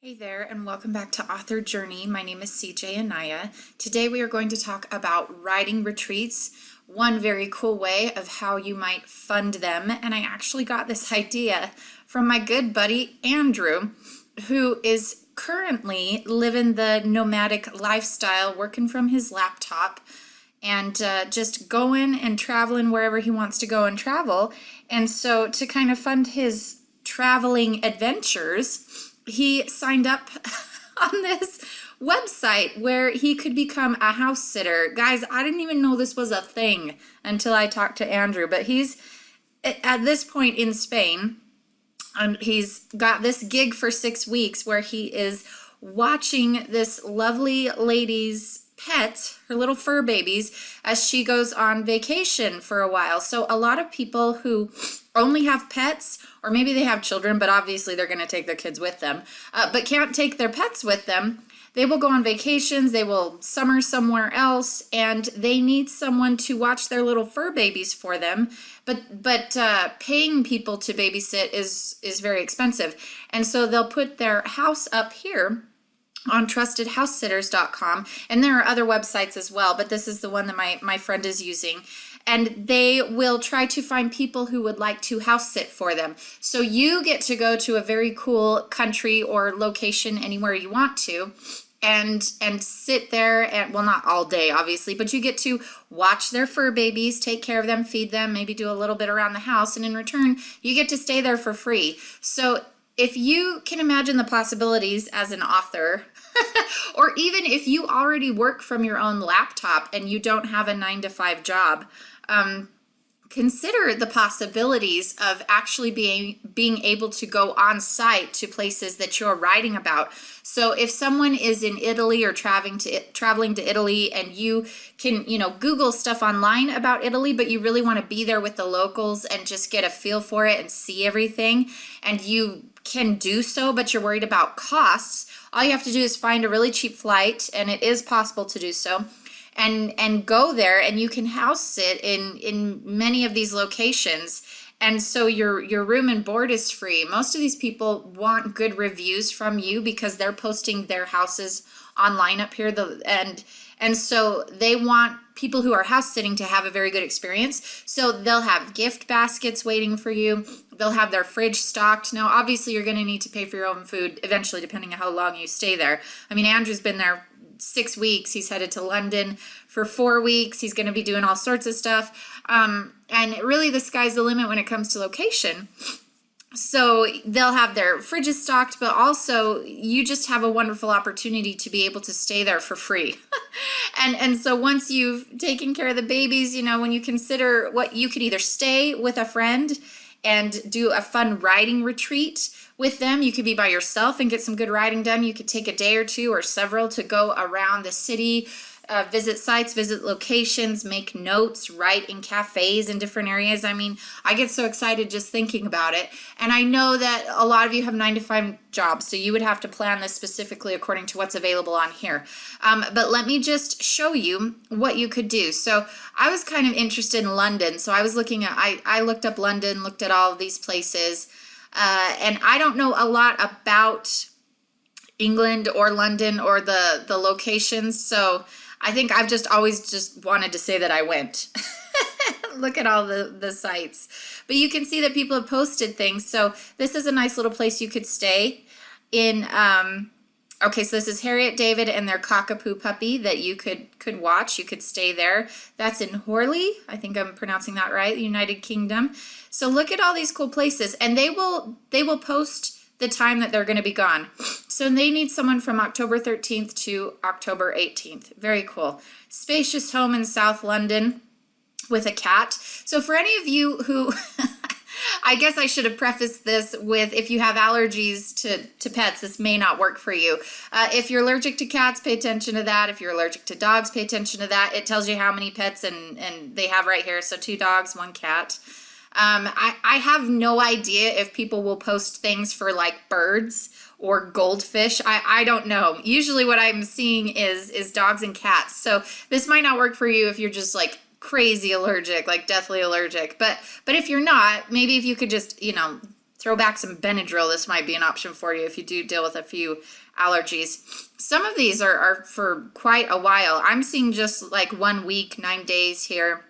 Hey there, and welcome back to Author Journey. My name is CJ Anaya. Today we are going to talk about writing retreats, one very cool way of how you might fund them. And I actually got this idea from my good buddy Andrew, who is currently living the nomadic lifestyle, working from his laptop and just going and traveling wherever he wants to go and travel. And so to kind of fund his traveling adventures, he signed up on this website where he could become a house sitter. Guys, I didn't even know this was a thing until I talked to Andrew, but he's at this point in Spain, and he's got this gig for 6 weeks where he is watching this lovely lady's pets, her little fur babies, as she goes on vacation for a while. So a lot of people who only have pets, or maybe they have children, but obviously they're going to take their kids with them, but can't take their pets with them, they will go on vacations, they will summer somewhere else, and they need someone to watch their little fur babies for them. But paying people to babysit is very expensive. And so they'll put their house up here on trustedhousesitters.com, and there are other websites as well, but this is the one that my friend is using. And they will try to find people who would like to house sit for them. So you get to go to a very cool country or location anywhere you want to and sit there, and well, not all day obviously, but you get to watch their fur babies, take care of them, feed them, maybe do a little bit around the house, and in return you get to stay there for free. So if you can imagine the possibilities as an author, or even if you already work from your own laptop and you don't have a 9-to-5 job, consider the possibilities of actually being able to go on site to places that you're writing about. So if someone is in Italy or traveling to Italy, and you can, Google stuff online about Italy, but you really want to be there with the locals and just get a feel for it and see everything, and you can do so, but you're worried about costs, all you have to do is find a really cheap flight, and it is possible to do so, and go there, and you can house sit in many of these locations. And so your room and board is free. Most of these people want good reviews from you because they're posting their houses online up here, and so they want people who are house sitting to have a very good experience. So they'll have gift baskets waiting for you. They'll have their fridge stocked. Now, obviously, you're going to need to pay for your own food eventually, depending on how long you stay there. I mean, Andrew's been there 6 weeks. He's headed to London for 4 weeks. He's going to be doing all sorts of stuff. And really, the sky's the limit when it comes to location. So they'll have their fridges stocked, but also you just have a wonderful opportunity to be able to stay there for free. And so once you've taken care of the babies, when you consider what you could either stay with a friend and do a fun writing retreat with them. You could be by yourself and get some good writing done. You could take a day or two or several to go around the city, visit sites, visit locations, make notes, write in cafes in different areas. I mean, I get so excited just thinking about it. And I know that a lot of you have 9-to-5 jobs, so you would have to plan this specifically according to what's available on here. But let me just show you what you could do. So I was kind of interested in London. So I was looking at, I looked up London, looked at all of these places. And I don't know a lot about England or London or the locations. So I think I've just always just wanted to say that I went. Look at all the sites. But you can see that people have posted things. So this is a nice little place you could stay in. Okay, so this is Harriet David and their cockapoo puppy that you could watch. You could stay there. That's in Horley. I think I'm pronouncing that right, the United Kingdom. So look at all these cool places. And they will post the time that they're going to be gone. So they need someone from October 13th to October 18th. Very cool. Spacious home in South London with a cat. So for any of you who, I guess I should have prefaced this with, if you have allergies to pets, this may not work for you. If you're allergic to cats, pay attention to that. If you're allergic to dogs, pay attention to that. It tells you how many pets and they have right here. So 2 dogs, 1 cat. I have no idea if people will post things for like birds or goldfish. I don't know. Usually what I'm seeing is dogs and cats. So this might not work for you if you're just like crazy allergic, like deathly allergic. But if you're not, maybe if you could just, throw back some Benadryl. This might be an option for you if you do deal with a few allergies. Some of these are for quite a while. I'm seeing just like 1 week, 9 days here.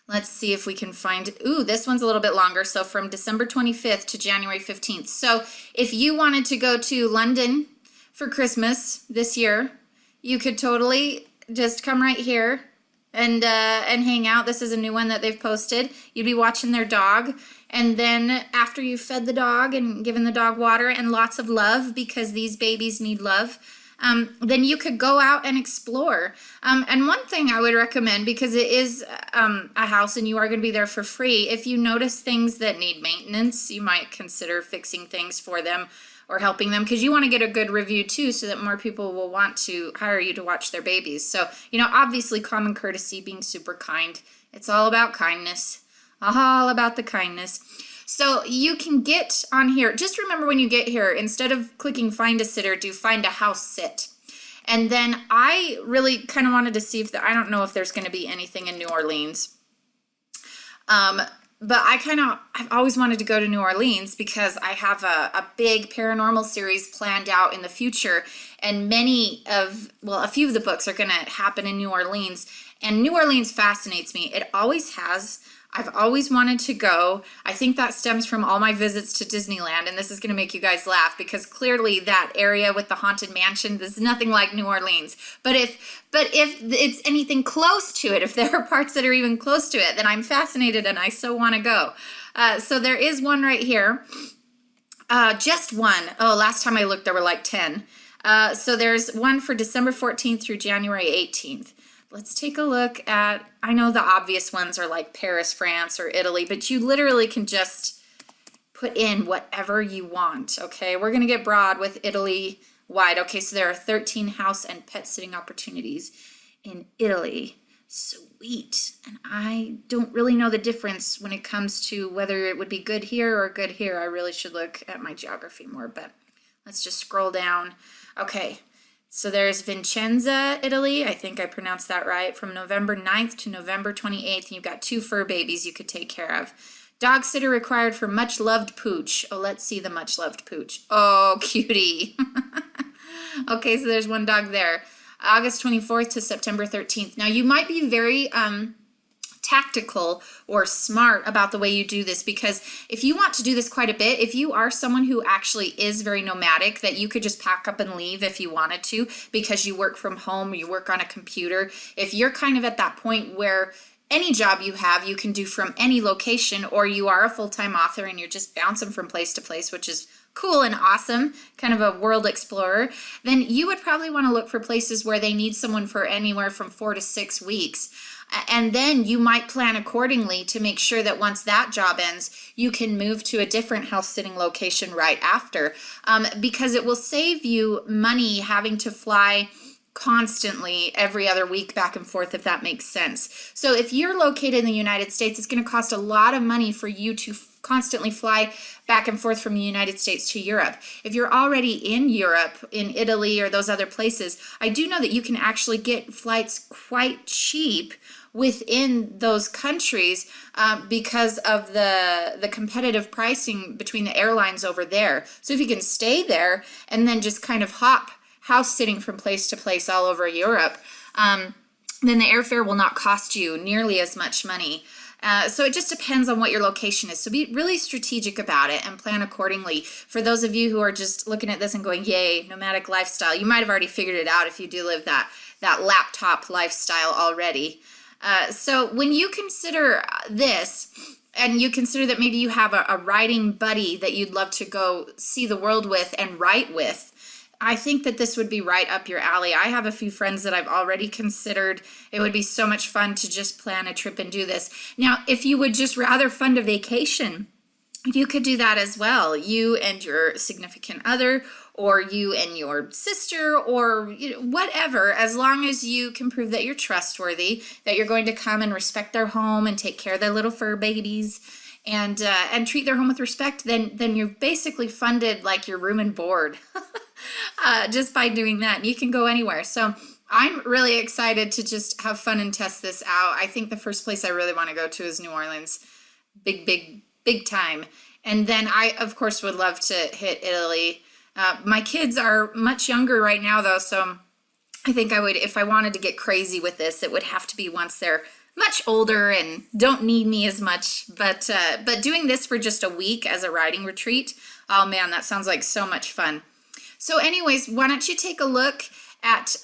Let's see if we can find, ooh, this one's a little bit longer. So from December 25th to January 15th. So if you wanted to go to London for Christmas this year, you could totally just come right here and hang out. This is a new one that they've posted. You'd be watching their dog. And then after you've fed the dog and given the dog water and lots of love, because these babies need love, then you could go out and explore. And one thing I would recommend, because it is a house and you are going to be there for free, if you notice things that need maintenance, you might consider fixing things for them or helping them, because you want to get a good review too, so that more people will want to hire you to watch their babies. So, you know, obviously common courtesy, being super kind. It's all about kindness, all about the kindness. So you can get on here. Just remember when you get here, instead of clicking find a sitter, do find a house sit. And then I really kind of wanted to see if I don't know if there's going to be anything in New Orleans. But I've always wanted to go to New Orleans because I have a big paranormal series planned out in the future. And a few of the books are going to happen in New Orleans. And New Orleans fascinates me. It always has. I've always wanted to go. I think that stems from all my visits to Disneyland, and this is going to make you guys laugh because clearly that area with the haunted mansion, there's nothing like New Orleans. But if it's anything close to it, if there are parts that are even close to it, then I'm fascinated and I so want to go. So there is one right here. Just one. Oh, last time I looked, there were like 10. So there's one for December 14th through January 18th. Let's take a look at, I know the obvious ones are like Paris, France, or Italy, but you literally can just put in whatever you want, okay? We're going to get broad with Italy wide. Okay, so there are 13 house and pet sitting opportunities in Italy. Sweet. And I don't really know the difference when it comes to whether it would be good here or good here. I really should look at my geography more, but let's just scroll down. Okay. So there's Vicenza, Italy. I think I pronounced that right. From November 9th to November 28th. And you've got 2 fur babies you could take care of. Dog sitter required for much loved pooch. Oh, let's see the much loved pooch. Oh, cutie. Okay, so there's one dog there. August 24th to September 13th. Now you might be very tactical or smart about the way you do this, because if you want to do this quite a bit, if you are someone who actually is very nomadic, that you could just pack up and leave if you wanted to because you work from home, you work on a computer. If you're kind of at that point where any job you have, you can do from any location, or you are a full-time author and you're just bouncing from place to place, which is cool and awesome, kind of a world explorer, then you would probably want to look for places where they need someone for anywhere from 4 to 6 weeks. And then you might plan accordingly to make sure that once that job ends, you can move to a different house sitting location right after, because it will save you money having to fly constantly every other week back and forth, if that makes sense. So if you're located in the United States, it's going to cost a lot of money for you to constantly fly back and forth from the United States to Europe. If you're already in Europe, in Italy or those other places, I do know that you can actually get flights quite cheap within those countries because of the competitive pricing between the airlines over there. So if you can stay there and then just kind of hop house sitting from place to place all over Europe, then the airfare will not cost you nearly as much money. So it just depends on what your location is. So be really strategic about it and plan accordingly. For those of you who are just looking at this and going, yay, nomadic lifestyle, you might have already figured it out if you do live that laptop lifestyle already. So when you consider this, and you consider that maybe you have a writing buddy that you'd love to go see the world with and write with, I think that this would be right up your alley. I have a few friends that I've already considered. It would be so much fun to just plan a trip and do this. Now, if you would just rather fund a vacation, you could do that as well. You and your significant other, or you and your sister, or whatever, as long as you can prove that you're trustworthy, that you're going to come and respect their home and take care of their little fur babies and treat their home with respect, then you've basically funded like your room and board just by doing that. And you can go anywhere. So I'm really excited to just have fun and test this out. I think the first place I really want to go to is New Orleans. Big time. And then I, of course, would love to hit Italy. My kids are much younger right now, though, so I think I would, if I wanted to get crazy with this, it would have to be once they're much older and don't need me as much. But doing this for just a week as a riding retreat, oh man, that sounds like so much fun. So anyways, why don't you take a look at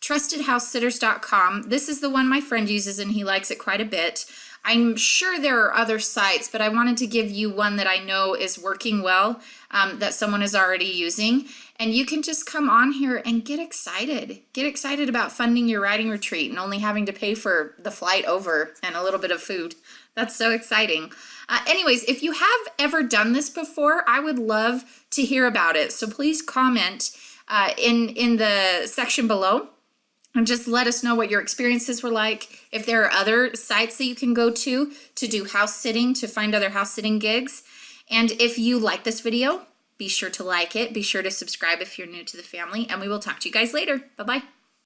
trustedhousesitters.com. This is the one my friend uses and he likes it quite a bit. I'm sure there are other sites, but I wanted to give you one that I know is working well, that someone is already using. And you can just come on here and get excited. Get excited about funding your riding retreat and only having to pay for the flight over and a little bit of food. That's so exciting. Anyways, if you have ever done this before, I would love to hear about it. So please comment in the section below. And just let us know what your experiences were like. If there are other sites that you can go to do house sitting, to find other house sitting gigs. And if you like this video, be sure to like it. Be sure to subscribe if you're new to the family. And we will talk to you guys later. Bye-bye.